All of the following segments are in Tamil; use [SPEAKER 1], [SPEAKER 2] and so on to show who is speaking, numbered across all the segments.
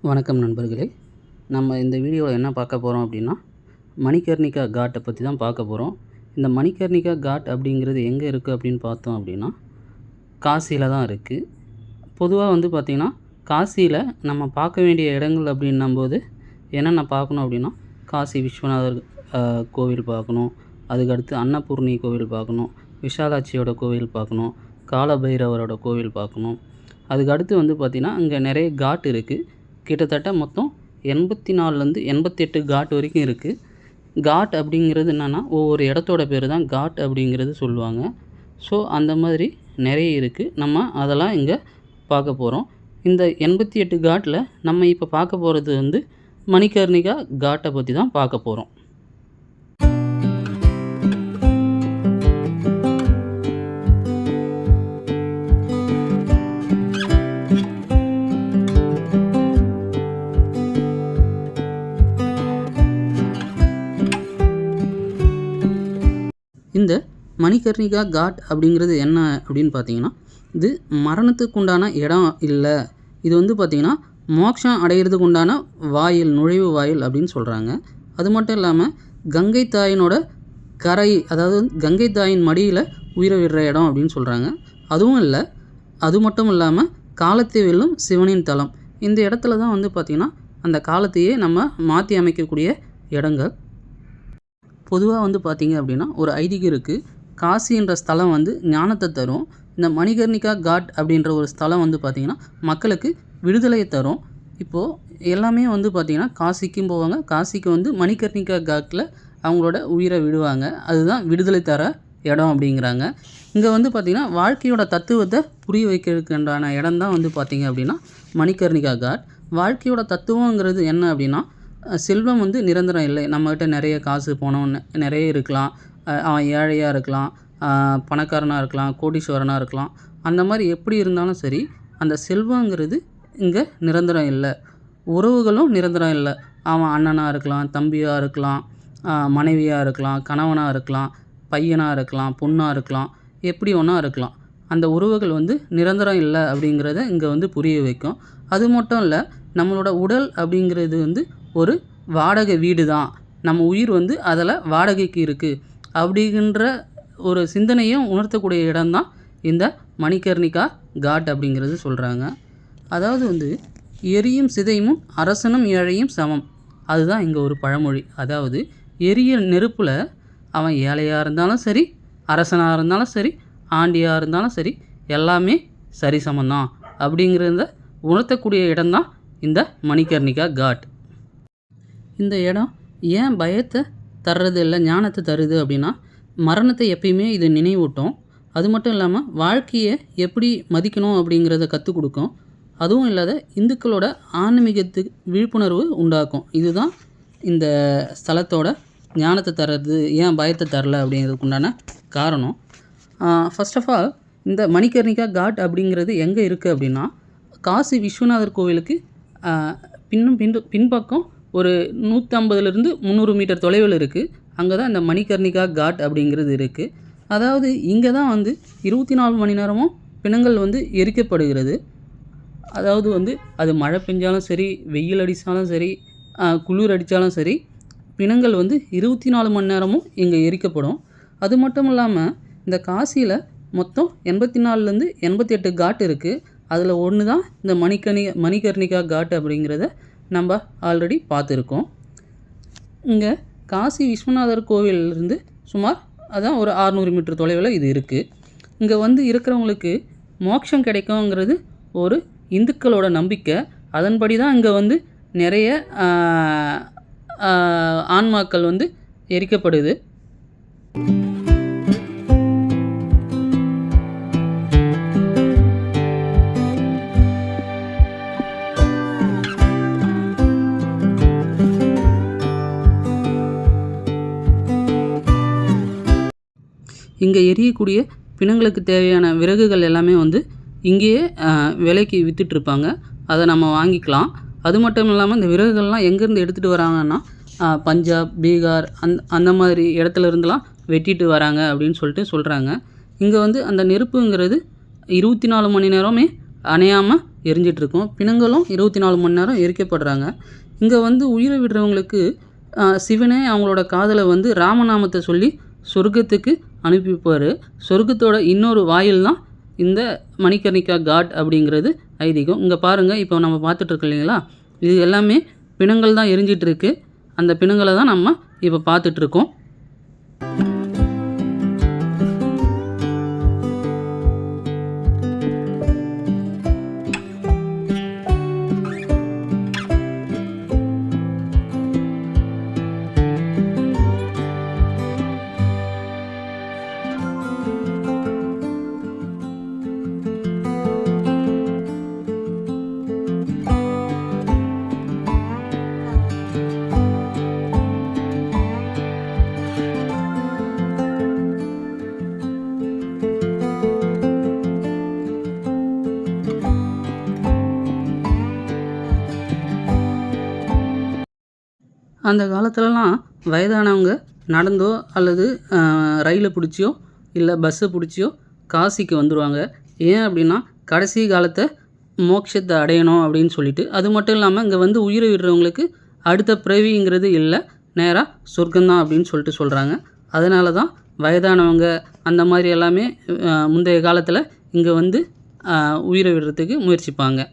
[SPEAKER 1] வணக்கம் நண்பர்களே. நம்ம இந்த வீடியோவில் என்ன பார்க்க போகிறோம் அப்படின்னா, மணிகர்ணிகா காட்டை பற்றி தான் பார்க்க போகிறோம். இந்த மணிகர்ணிகா காட் அப்படிங்கிறது எங்கே இருக்குது அப்படின்னு பார்த்தோம் அப்படின்னா, காசியில் தான் இருக்குது. பொதுவாக பார்த்திங்கன்னா, காசியில் நம்ம பார்க்க வேண்டிய இடங்கள் அப்படின்னும்போது என்னென்ன பார்க்கணும் அப்படின்னா, காசி விஸ்வநாதர் கோவில் பார்க்கணும், அதுக்கடுத்து அன்னபூர்ணி கோவில் பார்க்கணும், விஷாலாட்சியோட கோவில் பார்க்கணும், காலபைரவரோட கோவில் பார்க்கணும். அதுக்கடுத்து பார்த்திங்கன்னா, அங்கே நிறைய காட் இருக்குது. கிட்டத்தட்ட மொத்தம் 84லேருந்து 88 காட் வரைக்கும் இருக்குது. காட் அப்படிங்கிறது என்னென்னா, ஒவ்வொரு இடத்தோட பேர் தான் காட் அப்படிங்கிறது சொல்லுவாங்க. ஸோ அந்த மாதிரி நிறைய இருக்குது. நம்ம அதெல்லாம் இங்கே பார்க்க போகிறோம். இந்த 88 காட்டில் நம்ம இப்போ பார்க்க போகிறது மணிகர்ணிகா காட்டை பற்றி தான் பார்க்க போகிறோம். இந்த மணிகர்ணிகா காட் அப்படிங்கிறது என்ன அப்படின்னு பார்த்தீங்கன்னா, இது மரணத்துக்கு உண்டான இடம் இல்லை. இது பார்த்திங்கன்னா, மோட்சம் அடையிறதுக்கு உண்டான வாயில், நுழைவு வாயில் அப்படின்னு சொல்கிறாங்க. அது மட்டும் இல்லாமல் கங்கை தாயினோட கரை, அதாவது கங்கை தாயின் மடியில் உயிரை விடுற இடம் அப்படின்னு சொல்கிறாங்க. அதுவும் இல்லை, அது மட்டும் இல்லாமல் காலத்தை வெல்லும் சிவனின் தலம். இந்த இடத்துல தான் பார்த்திங்கன்னா, அந்த காலத்தையே நம்ம மாற்றி அமைக்கக்கூடிய இடங்கள். பொதுவாக பார்த்திங்க அப்படின்னா, ஒரு ஐதீகம் இருக்குது. காசின்ற ஸ்தலம் ஞானத்தை தரும். இந்த மணிகர்ணிகா காட் அப்படின்ற ஒரு ஸ்தலம் பார்த்திங்கன்னா, மக்களுக்கு விடுதலையை தரும். இப்போது எல்லாமே பார்த்திங்கன்னா, காசிக்கும் போவாங்க. காசிக்கு மணிகர்ணிகா காட்டில் அவங்களோட உயிரை விடுவாங்க. அதுதான் விடுதலை தர இடம் அப்படிங்கிறாங்க. இங்கே பார்த்திங்கன்னா, வாழ்க்கையோட தத்துவத்தை புரிய வைக்கிறதுக்குண்டான இடம் தான் பார்த்திங்க அப்படின்னா மணிகர்ணிகா காட். வாழ்க்கையோட தத்துவங்கிறது என்ன அப்படின்னா, செல்வம் நிரந்தரம் இல்லை. நம்மக்கிட்ட நிறைய காசு பணம் நிறைய இருக்கலாம். அவன் ஏழையாக இருக்கலாம், பணக்காரனாக இருக்கலாம், கோடீஸ்வரனாக இருக்கலாம். அந்த மாதிரி எப்படி இருந்தாலும் சரி, அந்த செல்வங்கிறது இங்கே நிரந்தரம் இல்லை. உறவுகளும் நிரந்தரம் இல்லை. அவன் அண்ணனாக இருக்கலாம், தம்பியாக இருக்கலாம், மனைவியாக இருக்கலாம், கணவனாக இருக்கலாம், பையனாக இருக்கலாம், பொண்ணாக இருக்கலாம், எப்படி ஒன்றா இருக்கலாம். அந்த உறவுகள் நிரந்தரம் இல்லை அப்படிங்கிறத இங்கே புரிய வைக்கும். அது மட்டும் இல்லை, நம்மளோட உடல் அப்படிங்கிறது ஒரு வாடகை வீடு தான். நம்ம உயிர் அதில் வாடகைக்கு இருக்குது அப்படிங்கிற ஒரு சிந்தனையும் உணர்த்தக்கூடிய இடம்தான் இந்த மணிகர்ணிகா காட் அப்படிங்கிறது சொல்கிறாங்க. அதாவது எரியும் சிதையும் அரசனும் ஏழையும் சமம். அதுதான் இங்கே ஒரு பழமொழி. அதாவது எரிய நெருப்பில் அவன் ஏழையாக இருந்தாலும் சரி, அரசனாக இருந்தாலும் சரி, ஆண்டியாக இருந்தாலும் சரி, எல்லாமே சரிசமந்தான் அப்படிங்கிறத உணர்த்தக்கூடிய இடம்தான் இந்த மணிகர்ணிகா காட். இந்த இடம் ஏன் பயத்தை தர்றது இல்லை, ஞானத்தை தருது அப்படின்னா, மரணத்தை எப்பயுமே இது நினைவூட்டும். அது மட்டும் இல்லாமல் வாழ்க்கையை எப்படி மதிக்கணும் அப்படிங்கிறத கற்றுக் கொடுக்கும். அதுவும் இல்லாத இந்துக்களோட ஆன்மீகத்துக்கு விழிப்புணர்வு உண்டாக்கும். இதுதான் இந்த ஸ்தலத்தோட ஞானத்தை தர்றது, ஏன் பயத்தை தரல அப்படிங்கிறதுக்கு உண்டான காரணம். ஃபர்ஸ்ட் ஆஃப் ஆல், இந்த மணிகர்ணிகா காட் அப்படிங்கிறது எங்கே இருக்குது அப்படின்னா, காசி விஸ்வநாதர் கோவிலுக்கு பின்பக்கம் ஒரு 150லேருந்து 300 மீட்டர் தொலைவில் இருக்குது. அங்கே தான் இந்த மணிகர்ணிகா காட் அப்படிங்கிறது இருக்குது. அதாவது இங்கே தான் 24 மணி நேரமும் பிணங்கள் எரிக்கப்படுகிறது. அதாவது அது மழை பெஞ்சாலும் சரி, வெயில் அடித்தாலும் சரி, குளிர் அடித்தாலும் சரி, பிணங்கள் 24 மணி நேரமும் இங்கே எரிக்கப்படும். அது மட்டும் இல்லாமல் இந்த காசியில் மொத்தம் 84லேருந்து 88 காட் இருக்குது. அதில் ஒன்று தான் இந்த மணிகர்ணிகா காட் அப்படிங்கிறத நம்ம ஆல்ரெடி பார்த்துருக்கோம். இங்கே காசி விஸ்வநாதர் கோவிலிருந்து சுமார் அதான் ஒரு 600 மீட்டர் தொலைவில் இது இருக்குது. இங்கே இருக்கிறவங்களுக்கு மோட்சம் கிடைக்குங்கிறது ஒரு இந்துக்களோட நம்பிக்கை. அதன்படி தான் இங்கே நிறைய ஆன்மாக்கள் எரிக்கப்படுது. இங்கே எரியக்கூடிய பிணங்களுக்கு தேவையான விறகுகள் எல்லாமே இங்கேயே விலைக்கு விற்றுட்ருப்பாங்க. அதை நம்ம வாங்கிக்கலாம். அது மட்டும் இல்லாமல் இந்த விறகுகள்லாம் எங்கேருந்து எடுத்துகிட்டு வராங்கன்னா, பஞ்சாப், பீகார் அந்த மாதிரி இடத்துல இருந்துலாம் வெட்டிட்டு வராங்க அப்படின்னு சொல்கிறாங்க. இங்கே அந்த நெருப்புங்கிறது 24 மணி நேரமே அணையாமல் எரிஞ்சிட்ருக்கும். பிணங்களும் 24 மணி நேரம் எரிக்கப்படுறாங்க. இங்கே வந்து உயிரை விடுறவங்களுக்கு சிவனே அவங்களோட காதலை வந்து ராமநாமத்தை சொல்லி சொர்க்கத்துக்கு அனுப்பி வைப்பார். சொர்க்கத்தோட இன்னொரு வாயில் தான் இந்த மணிகர்ணிகா காட் அப்படிங்கிறது ஐதீகம். இங்கே பாருங்கள், இப்போ நம்ம பார்த்துட்ருக்கோம் இல்லைங்களா, இது எல்லாமே பிணங்கள் தான் எரிஞ்சிட்ருக்கு. அந்த பிணங்களை தான் நம்ம இப்போ பார்த்துட்ருக்கோம். அந்த காலத்துலலாம் வயதானவங்க நடந்தோ அல்லது ரயிலை பிடிச்சியோ இல்லை பஸ்ஸை பிடிச்சியோ காசிக்கு வந்துடுவாங்க. ஏன் அப்படின்னா கடைசி காலத்தை மோட்சத்தை அடையணும் அப்படின்னு சொல்லிட்டு. அது மட்டும் இல்லாமல் இங்கே வந்து உயிரை விடுறவங்களுக்கு அடுத்த பிறவிங்கிறது இல்லை, நேராக சொர்க்கம்தான் அப்படின்னு சொல்லிட்டு சொல்கிறாங்க. அதனால தான் வயதானவங்க அந்த மாதிரி எல்லாமே முந்தைய காலத்தில் இங்கே வந்து உயிரை விடுறதுக்கு முயற்சிப்பாங்க.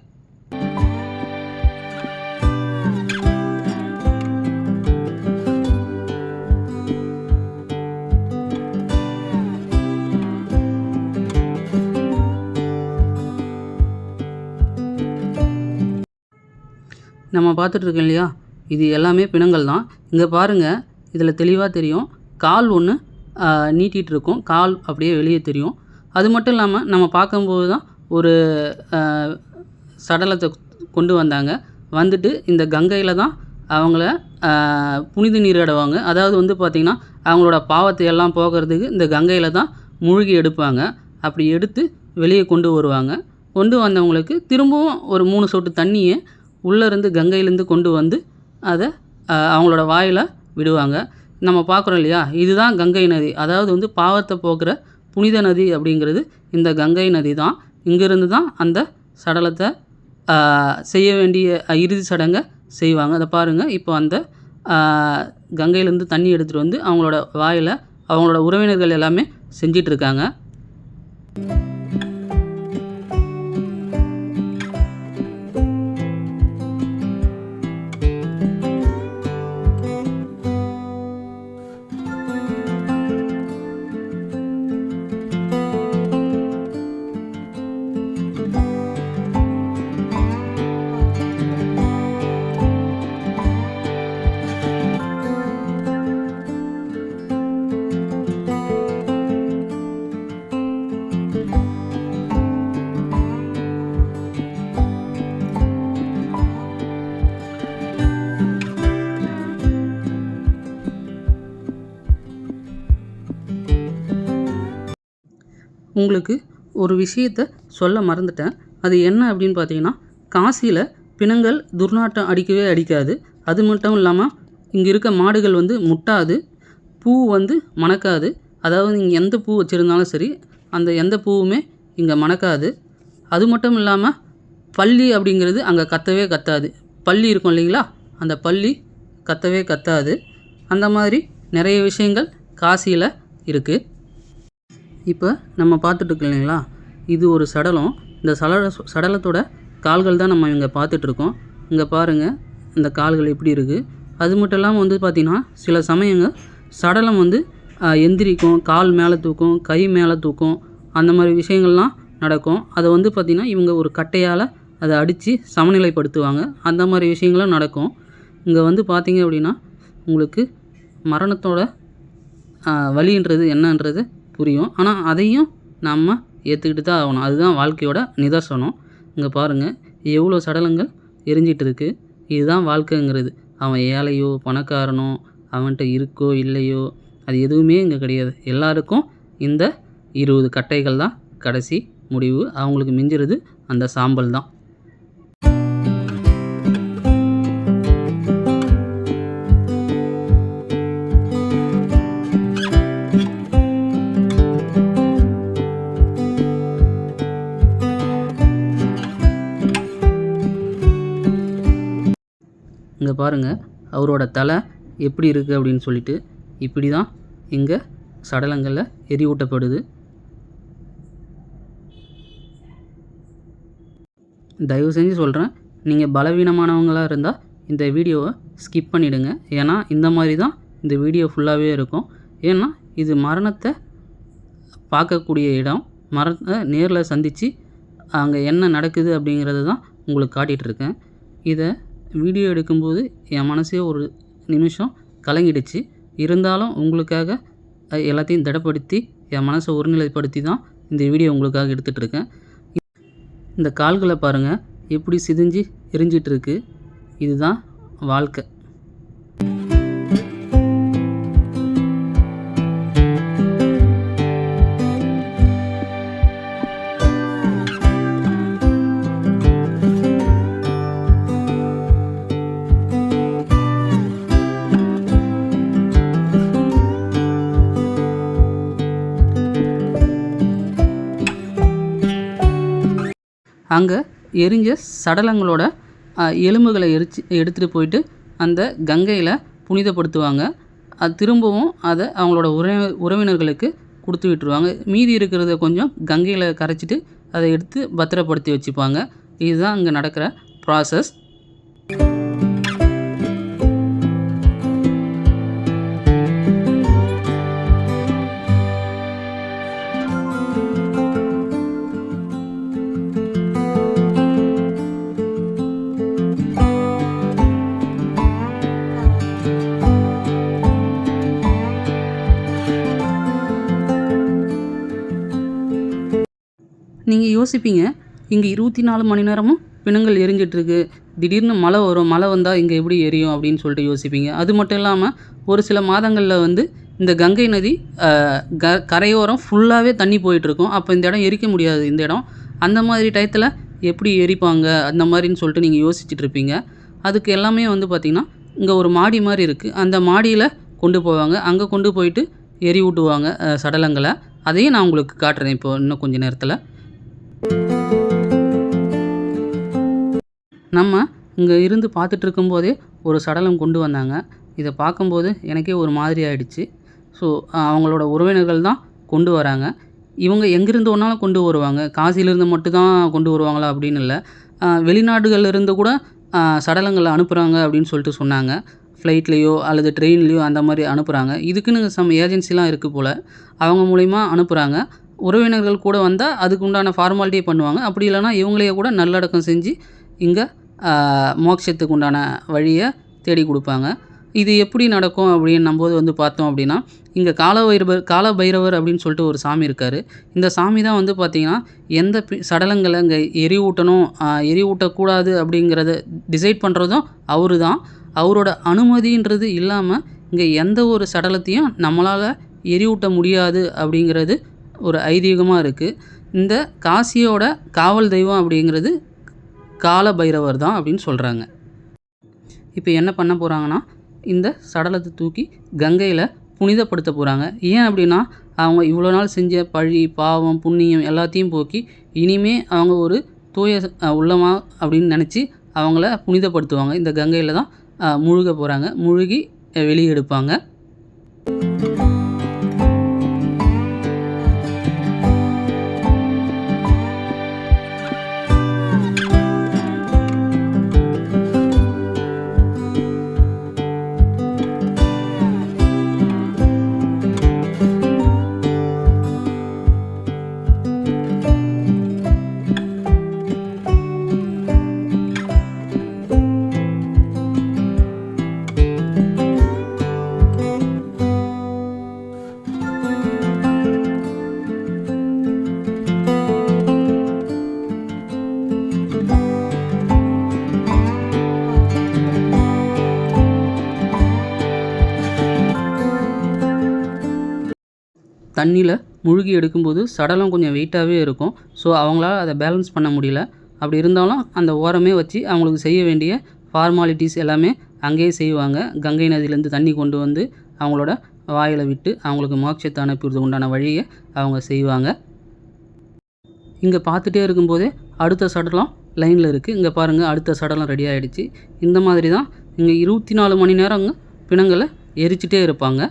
[SPEAKER 1] நம்ம பார்த்துட்ருக்கோம் இல்லையா, இது எல்லாமே பிணங்கள் தான். இங்கே பாருங்கள், இதில் தெளிவாக தெரியும், கால் ஒன்று நீட்டிகிட்டு இருக்கும், கால் அப்படியே வெளியே தெரியும். அது மட்டும் இல்லாமல் நம்ம பார்க்கும்போது தான் ஒரு சடலத்தை கொண்டு வந்தாங்க. வந்துட்டு இந்த கங்கையில் தான் அவங்கள புனித நீராடுவாங்க. அதாவது வந்து பார்த்திங்கன்னா அவங்களோட பாவத்தை எல்லாம் போகிறதுக்கு இந்த கங்கையில் தான் மூழ்கி எடுப்பாங்க. அப்படி எடுத்து வெளியே கொண்டு வருவாங்க. கொண்டு வந்தவங்களுக்கு திரும்பவும் ஒரு 3 சொட்டு தண்ணியை உள்ளேருந்து கங்கையிலேருந்து கொண்டு வந்து அதை அவங்களோட வாயில் விடுவாங்க. நம்ம பார்க்குறோம் இல்லையா, இதுதான் கங்கை நதி. அதாவது வந்து பாவத்தை போக்குற புனித நதி அப்படிங்கிறது இந்த கங்கை நதி தான். இங்கேருந்து தான் அந்த சடலத்தை செய்ய வேண்டிய இறுதி சடங்கை செய்வாங்க. அதை பாருங்கள், இப்போ அந்த கங்கையிலேருந்து தண்ணி எடுத்துகிட்டு வந்து அவங்களோட வாயில் அவங்களோட உறவினர்கள் எல்லாமே செஞ்சிட்ருக்காங்க. உங்களுக்கு ஒரு விஷயத்தை சொல்ல மறந்துட்டேன். அது என்ன அப்படின்னு பார்த்தீங்கன்னா, காசியில் பிணங்கள் துர்நாற்றம் அடிக்கவே அடிக்காது. அது மட்டும் இல்லாமல் இங்கே இருக்க மாடுகள் வந்து முட்டாது, பூ வந்து மணக்காது. அதாவது நீங்கள் எந்த பூ வச்சுருந்தாலும் சரி, அந்த எந்த பூவுமே இங்கே மணக்காது. அது மட்டும் இல்லாமல் பல்லி அப்படிங்கிறது அங்கே கத்தவே கத்தாது. பல்லி இருக்கும் இல்லைங்களா, அந்த பல்லி கத்தவே கத்தாது. அந்த மாதிரி நிறைய விஷயங்கள் காசியில் இருக்குது. இப்போ நம்ம பார்த்துட்ருக்கோம் இல்லைங்களா, இது ஒரு சடலம். இந்த சடலத்தோட கால்கள் தான் நம்ம இங்கே பார்த்துட்ருக்கோம். இங்கே பாருங்கள், இந்த கால்கள் எப்படி இருக்குது. அது மட்டும் இல்லாமல் வந்து பார்த்திங்கன்னா, சில சமயங்கள் சடலம் வந்து எந்திரிக்கும், கால் மேலே தூக்கும், கை மேலே தூக்கும், அந்த மாதிரி விஷயங்கள்லாம் நடக்கும். அதை வந்து பார்த்திங்கன்னா இவங்க ஒரு கட்டையால் அதை அடித்து சமநிலைப்படுத்துவாங்க. அந்த மாதிரி விஷயங்களும் நடக்கும். இங்கே வந்து பார்த்திங்க அப்படின்னா உங்களுக்கு மரணத்தோட வலின்றது என்னன்றது புரியும். ஆனால் அதையும் நம்ம ஏற்றுக்கிட்டு தான் ஆகணும். அதுதான் வாழ்க்கையோட நிதர்சனம். இங்கே பாருங்கள், எவ்வளோ சடலங்கள் எரிஞ்சிட்டு இருக்குது. இதுதான் வாழ்க்கைங்கிறது. அவன் ஏழையோ பணக்காரனோ, அவன்கிட்ட இருக்கோ இல்லையோ, அது எதுவுமே இங்கே கிடையாது. எல்லாருக்கும் இந்த 20 கட்டைகள் தான் கடைசி முடிவு. அவங்களுக்கு மிஞ்சுறது அந்த சாம்பல் தான். இங்கே பாருங்கள் அவரோட தலை எப்படி இருக்குது அப்படின்னு சொல்லிட்டு. இப்படி தான் இங்கே சடலங்களில் எரியூட்டப்படுது. தயவு செஞ்சு சொல்கிறேன், நீங்கள் பலவீனமானவங்களாக இருந்தால் இந்த வீடியோவை ஸ்கிப் பண்ணிவிடுங்க. ஏன்னா இந்த மாதிரி தான் இந்த வீடியோ ஃபுல்லாகவே இருக்கும். ஏன்னா இது மரணத்தை பார்க்கக்கூடிய இடம். மரணத்தை நேரில் சந்தித்து அங்கே என்ன நடக்குது அப்படிங்கிறது தான் உங்களுக்கு காட்டிகிட்ருக்கேன். இதை வீடியோ எடுக்கும்போது என் மனசே ஒரு நிமிஷம் கலங்கிடுச்சு. இருந்தாலும் உங்களுக்காக எல்லாத்தையும் திடப்படுத்தி என் மனசை ஒருநிலைப்படுத்தி தான் இந்த வீடியோ உங்களுக்காக எடுத்துகிட்ருக்கேன். இந்த கால்களை பாருங்கள் எப்படி சிதைஞ்சு எரிஞ்சிட்ருக்கு. இதுதான் வாழ்க்கை. அங்கே எரிஞ்ச சடலங்களோட எலும்புகளை எடுத்துகிட்டு போயிட்டு அந்த கங்கையில் புனிதப்படுத்துவாங்க. அது திரும்பவும் அதை அவங்களோட உறவினர்களுக்கு கொடுத்து விட்டுருவாங்க. மீதி இருக்கிறத கொஞ்சம் கங்கையில் கரைச்சிட்டு அதை எடுத்து பத்திரப்படுத்தி வச்சுப்பாங்க. இதுதான் அங்கே நடக்கிற ப்ராசஸ். நீங்கள் யோசிப்பீங்க, இங்கே 24 மணி நேரமும் பிணங்கள் எரிஞ்சிட்ருக்கு, திடீர்னு மழை வரும், மழை வந்தால் இங்கே எப்படி எரியும் அப்படின்னு சொல்லிட்டு யோசிப்பீங்க. அது மட்டும் இல்லாமல் ஒரு சில மாதங்களில் வந்து இந்த கங்கை நதி கரையோரம் ஃபுல்லாகவே தண்ணி போயிட்டுருக்கும். அப்போ இந்த இடம் எரிக்க முடியாது. இந்த இடம் அந்த மாதிரி டயத்தில் எப்படி எரிப்பாங்க அந்த மாதிரின்னு சொல்லிட்டு நீங்கள் யோசிச்சுட்ருப்பீங்க. அதுக்கு எல்லாமே வந்து பார்த்திங்கன்னா இங்கே ஒரு மாடி மாதிரி இருக்குது. அந்த மாடியில் கொண்டு போவாங்க. அங்கே கொண்டு போயிட்டு எரி ஊட்டுவாங்க சடலங்களை. அதையும் நான் உங்களுக்கு காட்டுறேன் இப்போ இன்னும் கொஞ்சம் நேரத்தில். நம்ம இங்கே இருந்து பார்த்துட்டு இருக்கும்போதே ஒரு சடலம் கொண்டு வந்தாங்க. இதை பார்க்கும்போது எனக்கே ஒரு மாதிரி ஆகிடுச்சு. ஸோ அவங்களோட உறவினர்கள் தான் கொண்டு வராங்க. இவங்க எங்கேருந்து வேணாலும் கொண்டு வருவாங்க. காசியிலேருந்து மட்டும்தான் கொண்டு வருவாங்களா அப்படின்னு இல்லை, வெளிநாடுகள்லேருந்து கூட சடலங்களை அனுப்புகிறாங்க அப்படின்னு சொல்லிட்டு சொன்னாங்க. ஃப்ளைட்லேயோ அல்லது ட்ரெயின்லேயோ அந்த மாதிரி அனுப்புகிறாங்க. இதுக்குன்னு சம் ஏஜென்சிலாம் இருக்குது போல், அவங்க மூலிமா அனுப்புகிறாங்க. உறவினர்கள் கூட வந்தால் அதுக்கு உண்டான ஃபார்மாலிட்டியே பண்ணுவாங்க. அப்படி இல்லைனா இவங்களையே கூட நல்லடக்கம் செஞ்சு இங்கே மோட்சத்துக்கு உண்டான வழியை தேடி கொடுப்பாங்க. இது எப்படி நடக்கும் அப்படின்னும் போது வந்து பார்த்தோம் அப்படின்னா, இங்கே காலபைரவர் அப்படின்னு சொல்லிட்டு ஒரு சாமி இருக்கார். இந்த சாமி தான் வந்து பார்த்திங்கன்னா எந்த சடலங்களை இங்கே எரியூட்டணும் எரியூட்டக்கூடாது அப்படிங்கிறத டிசைட் பண்ணுறதும் அவரு தான். அவரோட அனுமதின்றது இல்லாமல் இங்கே எந்த ஒரு சடலத்தையும் நம்மளால் எரியூட்ட முடியாது அப்படிங்கிறது ஒரு ஐதீகமாக இருக்குது. இந்த காசியோட காவல் தெய்வம் அப்படிங்கிறது காலபைரவர் தான் அப்படின்னு சொல்கிறாங்க. இப்போ என்ன பண்ண போகிறாங்கன்னா, இந்த சடலத்தை தூக்கி கங்கையில் புனிதப்படுத்த போகிறாங்க. ஏன் அப்படின்னா, அவங்க இவ்வளோ நாள் செஞ்ச பழி, பாவம், புண்ணியம் எல்லாத்தையும் போக்கி இனிமே அவங்க ஒரு தூய உள்ளமா அப்படின்னு நினச்சி அவங்கள புனிதப்படுத்துவாங்க. இந்த கங்கையில் தான் முழுக போகிறாங்க. முழுகி வெளியே எடுப்பாங்க. தண்ணியில் முழுகி எடுக்கும்போது சடலம் கொஞ்சம் வெயிட்டாகவே இருக்கும். ஸோ அவங்களால அதை பேலன்ஸ் பண்ண முடியல. அப்படி இருந்தாலும் அந்த ஓரமே வச்சு அவங்களுக்கு செய்ய வேண்டிய ஃபார்மாலிட்டிஸ் எல்லாமே அங்கேயே செய்வாங்க. கங்கை நதியிலேருந்து தண்ணி கொண்டு வந்து அவங்களோட வாயில் விட்டு அவங்களுக்கு மோட்சத்தை அனுப்புறதுக்கு உண்டான வழியை அவங்க செய்வாங்க. இங்கே பார்த்துட்டே இருக்கும்போதே அடுத்த சடலம் லைனில் இருக்குது. இங்கே பாருங்கள், அடுத்த சடலம் ரெடி ஆகிடுச்சு. இந்த மாதிரி தான் இங்கே 24 மணி நேரம் பிணங்களை எரிச்சிட்டே இருப்பாங்க.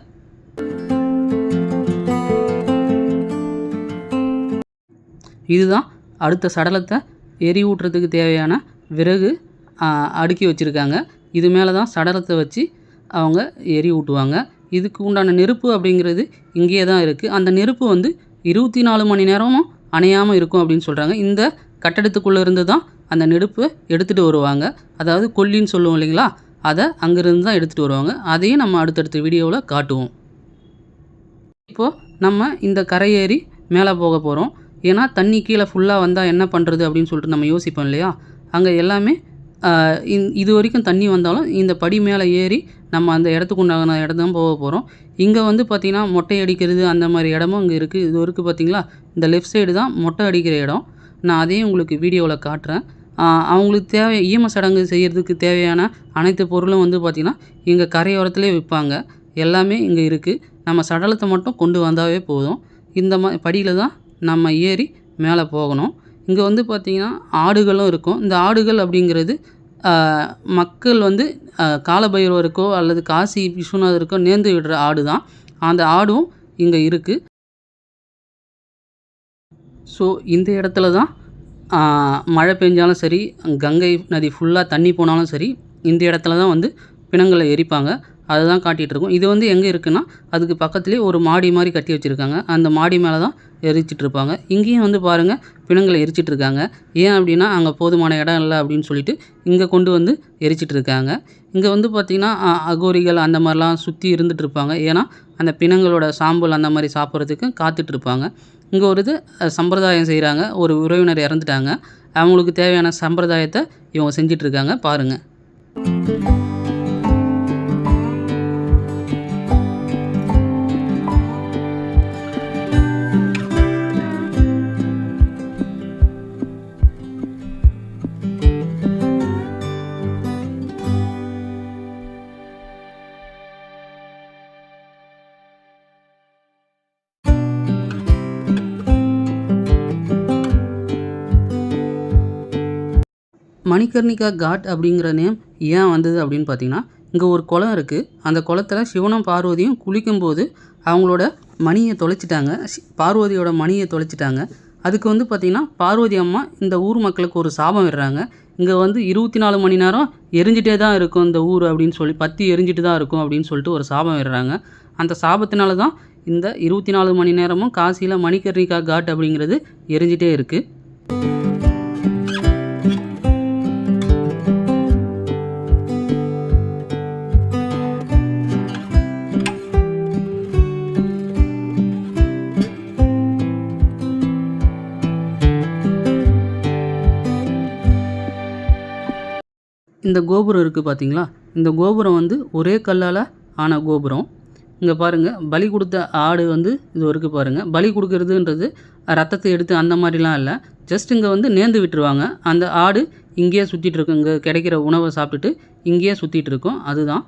[SPEAKER 1] இதுதான் அடுத்த சடலத்தை எரியூட்டுறதுக்கு தேவையான விறகு அடுக்கி வச்சுருக்காங்க. இது மேலே தான் சடலத்தை வச்சு அவங்க எரியூட்டுவாங்க. இதுக்கு உண்டான நெருப்பு அப்படிங்கிறது இங்கேயே தான் இருக்குது. அந்த நெருப்பு வந்து 24 மணி நேரமும் அணையாமல் இருக்கும் அப்படின்னு சொல்கிறாங்க. இந்த கட்டடத்துக்குள்ளே இருந்து தான் அந்த நெருப்பை எடுத்துகிட்டு வருவாங்க. அதாவது கொல்லின்னு சொல்லுவோம் இல்லைங்களா, அதை அங்கேருந்து தான் எடுத்துகிட்டு வருவாங்க. அதையும் நம்ம அடுத்தடுத்த வீடியோவில் காட்டுவோம். இப்போது நம்ம இந்த கரையேறி மேலே போக போகிறோம். ஏன்னா தண்ணி கீழே ஃபுல்லாக வந்தால் என்ன பண்ணுறது அப்படின்னு சொல்லிட்டு நம்ம யோசிப்போம் இல்லையா. அங்கே எல்லாமே இது வரைக்கும் தண்ணி வந்தாலும் இந்த படி மேலே ஏறி நம்ம அந்த இடத்துக்கு உண்டான இடம் தான் போக போகிறோம். இங்கே வந்து பார்த்திங்கன்னா மொட்டை அடிக்கிறது அந்த மாதிரி இடமும் இங்கே இருக்குது. இது வரைக்கும் பார்த்திங்களா, இந்த லெஃப்ட் சைடு தான் மொட்டை அடிக்கிற இடம். நான் அதையும் உங்களுக்கு வீடியோவில் காட்டுறேன். அவங்களுக்கு ஈம சடங்கு செய்கிறதுக்கு தேவையான அனைத்து பொருளும் வந்து பார்த்திங்கன்னா இங்கே கரையோரத்துலேயே விற்பாங்க. எல்லாமே இங்கே இருக்குது. நம்ம சடலத்தை மட்டும் கொண்டு வந்தாவே போதும். இந்த படியில் தான் நம்ம ஏறி மேலே போகணும். இங்கே வந்து பார்த்திங்கன்னா ஆடுகளும் இருக்கும். இந்த ஆடுகள் அப்படிங்கிறது மக்கள் வந்து காலபைரவருக்கோ அல்லது காசி விஸ்வநாதருக்கோ நேர்ந்து விடுற ஆடு தான். அந்த ஆடும் இங்கே இருக்குது. ஸோ இந்த இடத்துல தான் மழை பெஞ்சாலும் சரி, கங்கை நதி ஃபுல்லாக தண்ணி போனாலும் சரி, இந்த இடத்துல தான் வந்து பிணங்களை எரிப்பாங்க. அதுதான் காட்டிகிட்ருக்கோம். இது வந்து எங்கே இருக்குன்னா, அதுக்கு பக்கத்துலேயே ஒரு மாடி மாதிரி கட்டி வச்சுருக்காங்க. அந்த மாடி மேலே தான் எரிச்சிட்ருப்பாங்க. இங்கேயும் வந்து பாருங்கள், பிணங்களை எரிச்சிட்ருக்காங்க. ஏன் அப்படின்னா அங்கே போதுமான இடம் இல்லை அப்படின்னு சொல்லிட்டு இங்கே கொண்டு வந்து எரிச்சிட்ருக்காங்க. இங்கே வந்து பார்த்திங்கன்னா அகோரிகள் அந்த மாதிரிலாம் சுற்றி இருந்துகிட்ருப்பாங்க. ஏன்னா அந்த பிணங்களோட சாம்பல் அந்த மாதிரி சாப்பிட்றதுக்கு காத்துட்ருப்பாங்க. இங்கே ஒரு சம்பிரதாயம் செய்கிறாங்க. ஒரு உறவினர் இறந்துட்டாங்க. அவங்களுக்கு தேவையான சம்பிரதாயத்தை இவங்க செஞ்சிட்ருக்காங்க. பாருங்கள். மணிகர்ணிகா காட் அப்படிங்கிற நேம் ஏன் வந்தது அப்படின்னு பார்த்தீங்கன்னா, இங்கே ஒரு குளம் இருக்குது. அந்த குளத்தில் சிவனும் பார்வதியும் குளிக்கும்போது அவங்களோட மணியை தொலைச்சிட்டாங்க. பார்வதியோட மணியை தொலைச்சிட்டாங்க. அதுக்கு வந்து பார்த்திங்கன்னா பார்வதி அம்மா இந்த ஊர் மக்களுக்கு ஒரு சாபம் விடுறாங்க. இங்கே வந்து 24 மணி நேரம் எரிஞ்சிட்டே தான் இருக்கும் இந்த ஊர் அப்படின்னு சொல்லி, பற்றி எரிஞ்சிட்டு தான் இருக்கும் அப்படின்னு சொல்லிட்டு ஒரு சாபம் விடுறாங்க. அந்த சாபத்தினால தான் இந்த 24 மணி நேரமும் காசியில் மணிகர்ணிகா காட் அப்படிங்கிறது எரிஞ்சிட்டே இருக்குது. இந்த கோபுரம் இருக்குது பார்த்தீங்களா, இந்த கோபுரம் வந்து ஒரே கல்லால் ஆன கோபுரம். இங்கே பாருங்கள், பலி கொடுத்த ஆடு வந்து இது வரைக்கும் பாருங்கள். பலி கொடுக்கறதுன்றது ரத்தத்தை எடுத்து அந்த மாதிரிலாம் இல்லை. ஜஸ்ட் இங்கே வந்து நேர்ந்து விட்டுருவாங்க. அந்த ஆடு இங்கேயே சுற்றிட்டுருக்கும். இங்கே கிடைக்கிற உணவை சாப்பிட்டுட்டு இங்கேயே சுற்றிட்டுருக்கோம். அதுதான்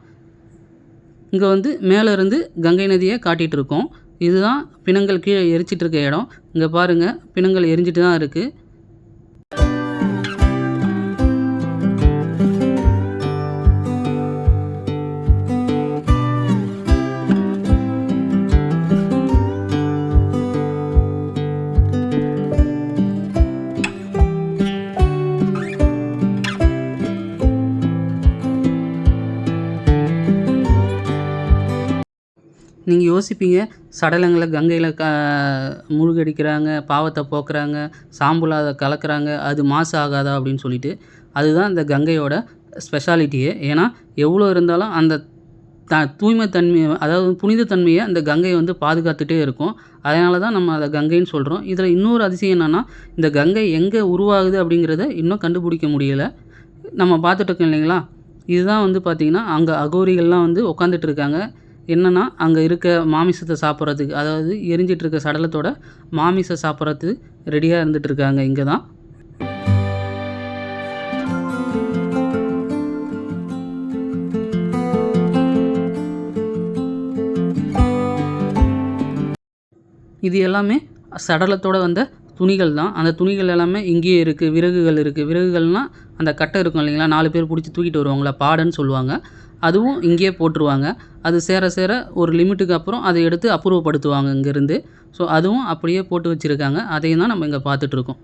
[SPEAKER 1] இங்கே வந்து மேலே இருந்து கங்கை நதியை காட்டிகிட்டு இருக்கோம். இதுதான் பிணங்கள் கீழே எரிச்சிட்டு இருக்க இடம். இங்கே பாருங்கள், பிணங்கள் எரிஞ்சிட்டு தான் இருக்குது. நீங்கள் யோசிப்பீங்க, சடலங்களை கங்கையில் மூழ்கடிக்கிறாங்க, பாவத்தை போக்குறாங்க, சாம்பலை அதை கலக்கிறாங்க, அது மாசு ஆகாதா அப்படின்னு சொல்லிட்டு. அதுதான் இந்த கங்கையோட ஸ்பெஷாலிட்டியே. ஏன்னா எவ்வளோ இருந்தாலும் அந்த தூய்மை தன்மையை, அதாவது புனிதத்தன்மையை அந்த கங்கை வந்து பாதுகாத்துகிட்டே இருக்கும். அதனால தான் நம்ம அதை கங்கைன்னு சொல்கிறோம். இதில் இன்னொரு அதிசயம் என்னென்னா, இந்த கங்கை எங்கே உருவாகுது அப்படிங்கிறத இன்னும் கண்டுபிடிக்க முடியலை. நம்ம பார்த்துட்ருக்கோம் இல்லைங்களா, இதுதான் வந்து பார்த்திங்கன்னா அங்கே அகோரிகள்லாம் வந்து உட்காந்துட்டு இருக்காங்க. என்னென்னா அங்கே இருக்க மாமிசத்தை சாப்பிட்றதுக்கு, அதாவது எரிஞ்சிட்டு இருக்க சடலத்தோட மாமிசம் சாப்பிட்றதுக்கு ரெடியாக இருந்துகிட்ருக்காங்க. இங்கே தான் இது எல்லாமே சடலத்தோட வந்த துணிகள் தான். அந்த துணிகள் எல்லாமே இங்கேயே இருக்குது. விறகுகள் இருக்குது. விறகுகள்னால் அந்த கட்டை இருக்கும் இல்லைங்களா, 4 பேர் பிடிச்சி தூக்கிட்டு வருவாங்களா, பாடைன்னு சொல்லுவாங்க. அதுவும் இங்கேயே போட்டுருவாங்க. அது சேர சேர ஒரு லிமிட்டுக்கு அப்புறம் அதை எடுத்து அப்புறப்படுத்துவாங்க இங்கேருந்து. ஸோ அதுவும் அப்படியே போட்டு வச்சுருக்காங்க. அதையும் தான் நம்ம இங்கே பார்த்துட்ருக்கோம்.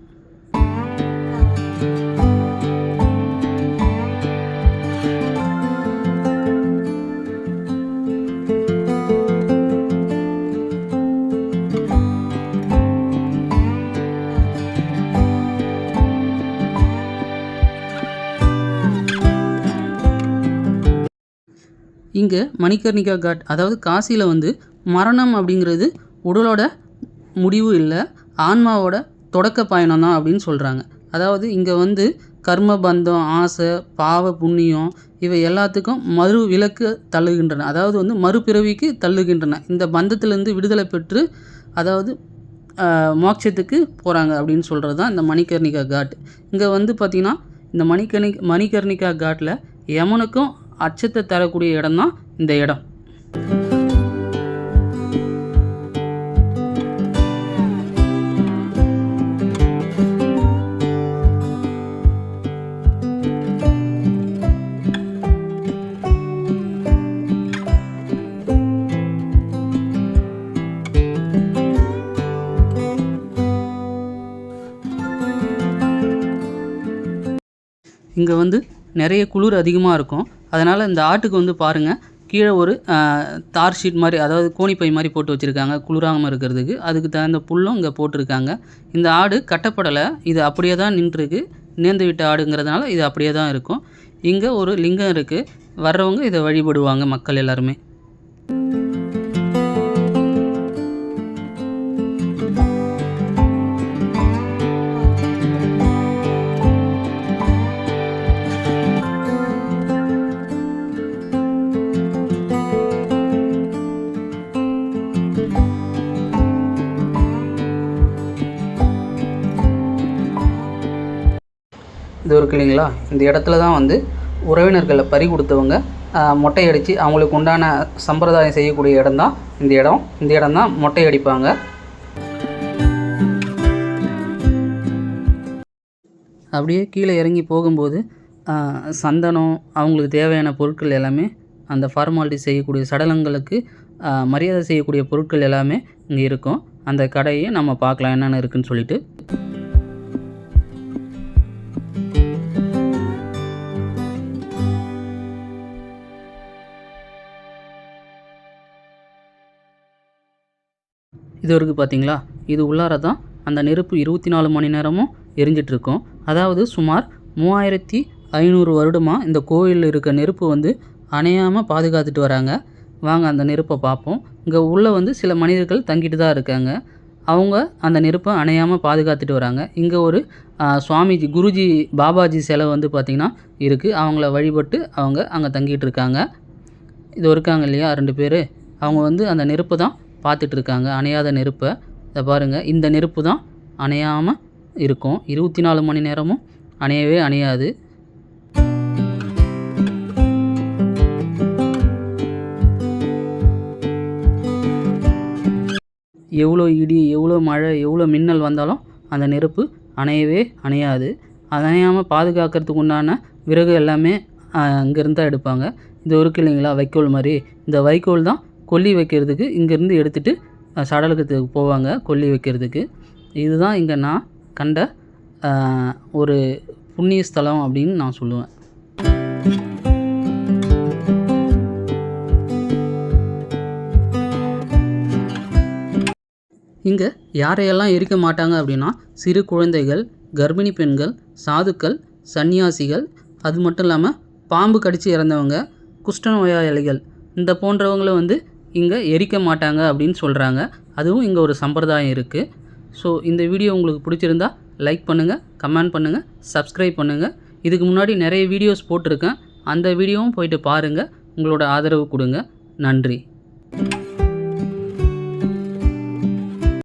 [SPEAKER 1] இங்கே மணிகர்ணிகா காட், அதாவது காசியில் வந்து மரணம் அப்படிங்கிறது உடலோட முடிவு இல்லை, ஆன்மாவோட தொடக்க பயணம் தான் அப்படின்னு சொல்கிறாங்க. அதாவது இங்கே வந்து கர்ம பந்தம், ஆசை, பாவ புண்ணியம் இவை எல்லாத்துக்கும் மறு விலக்கு தள்ளுகின்றன. அதாவது வந்து மறுபிறவிக்கு தள்ளுகின்றன. இந்த பந்தத்திலேருந்து விடுதலை பெற்று அதாவது மோட்சத்துக்கு போகிறாங்க அப்படின்னு சொல்கிறது தான் இந்த மணிகர்ணிகா காட். இங்கே வந்து பார்த்திங்கன்னா இந்த மணிகர்ணிகா காட்டில் யமனுக்கும் அச்சத்தை தரக்கூடிய இடம் தான் இந்த இடம். இங்கே வந்து நிறைய குளிர் அதிகமாக இருக்கும். அதனால் இந்த ஆட்டுக்கு வந்து பாருங்கள், கீழே ஒரு தார் ஷீட் மாதிரி, அதாவது கோணிப்பை மாதிரி போட்டு வச்சுருக்காங்க குளிராமல் இருக்கிறதுக்கு. அதுக்கு தகுந்த புல்லும் இங்கே போட்டிருக்காங்க. இந்த ஆடு கட்டப்படலை, இது அப்படியே தான் நின்றுருக்கு. நேர்ந்து விட்ட ஆடுங்கிறதுனால இது அப்படியே தான் இருக்கும். இங்கே ஒரு லிங்கம் இருக்குது. வர்றவங்க இதை வழிபடுவாங்க மக்கள் எல்லாருமே. இது இருக்கு இல்லைங்களா, இந்த இடத்துல தான் வந்து உறவினர்களை பறி கொடுத்தவங்க மொட்டை அடித்து அவங்களுக்கு உண்டான சம்பிரதாயம் செய்யக்கூடிய இடம் தான் இந்த இடம். இந்த இடம் தான் மொட்டை அடிப்பாங்க. அப்படியே கீழே இறங்கி போகும்போது சந்தனம், அவங்களுக்கு தேவையான பொருட்கள் எல்லாமே, அந்த ஃபார்மாலிட்டி செய்யக்கூடிய சடலங்களுக்கு மரியாதை செய்யக்கூடிய பொருட்கள் எல்லாமே இங்கே இருக்கும். அந்த கடையை நம்ம பார்க்கலாம் என்னென்ன இருக்குதுன்னு சொல்லிட்டு. இது இருக்குது பார்த்தீங்களா, இது உள்ளார தான் அந்த நெருப்பு 24 மணி நேரமும் எரிஞ்சிட்ருக்கும். அதாவது சுமார் 3500 வருடமாக இந்த கோயிலில் இருக்க நெருப்பு வந்து அணையாமல் பாதுகாத்துட்டு வராங்க. வாங்க அந்த நெருப்பை பார்ப்போம். இங்கே உள்ளே வந்து சில மனிதர்கள் தங்கிட்டு தான் இருக்காங்க. அவங்க அந்த நெருப்பை அணையாமல் பாதுகாத்துட்டு வராங்க. இங்கே ஒரு சுவாமிஜி, குருஜி, பாபாஜி சிலை வந்து பார்த்திங்கன்னா இருக்குது. அவங்கள வழிபட்டு அவங்க அங்கே தங்கிட்டு இருக்காங்க. இது இருக்காங்க இல்லையா 2 பேர், அவங்க வந்து அந்த நெருப்பை தான் பார்த்துட்ருக்காங்க, அணையாத நெருப்பை. இதை பாருங்கள், இந்த நெருப்பு தான் அணையாமல் இருக்கும். 24 மணி நேரமும் அணையவே அணையாது. எவ்வளோ இடி, எவ்வளோ மழை, எவ்வளோ மின்னல் வந்தாலும் அந்த நெருப்பு அணையவே அணையாது. அணையாமல் பாதுகாக்கிறதுக்கு உண்டான விறகு எல்லாமே இங்கேருந்து தான் எடுப்பாங்க. இது இருக்கு இல்லைங்களா வைக்கோல் மாதிரி, இந்த வைக்கோல் தான் கொல்லி வைக்கிறதுக்கு இங்கேருந்து எடுத்துகிட்டு சடலத்துக்கு போவாங்க கொல்லி வைக்கிறதுக்கு. இதுதான் இங்கே நான் கண்ட ஒரு புண்ணிய ஸ்தலம் அப்படின்னு நான் சொல்லுவேன். இங்கே யாரையெல்லாம் எரிக்க மாட்டாங்க அப்படின்னா, சிறு குழந்தைகள், கர்ப்பிணி பெண்கள், சாதுக்கள், சன்னியாசிகள், அது மட்டும் இல்லாமல் பாம்பு கடித்து இறந்தவங்க, குஷ்டநோயாளிகள், இந்த போன்றவங்களை வந்து இங்கே எரிக்க மாட்டாங்க அப்படின்னு சொல்கிறாங்க. அதுவும் இங்கே ஒரு சம்பிரதாயம் இருக்குது. ஸோ இந்த வீடியோ உங்களுக்கு பிடிச்சிருந்தா லைக் பண்ணுங்கள், கமெண்ட் பண்ணுங்கள், சப்ஸ்கிரைப் பண்ணுங்கள். இதுக்கு முன்னாடி நிறைய வீடியோஸ் போட்டிருக்கேன், அந்த வீடியோவும் போயிட்டு பாருங்கள். உங்களோட ஆதரவு கொடுங்க. நன்றி.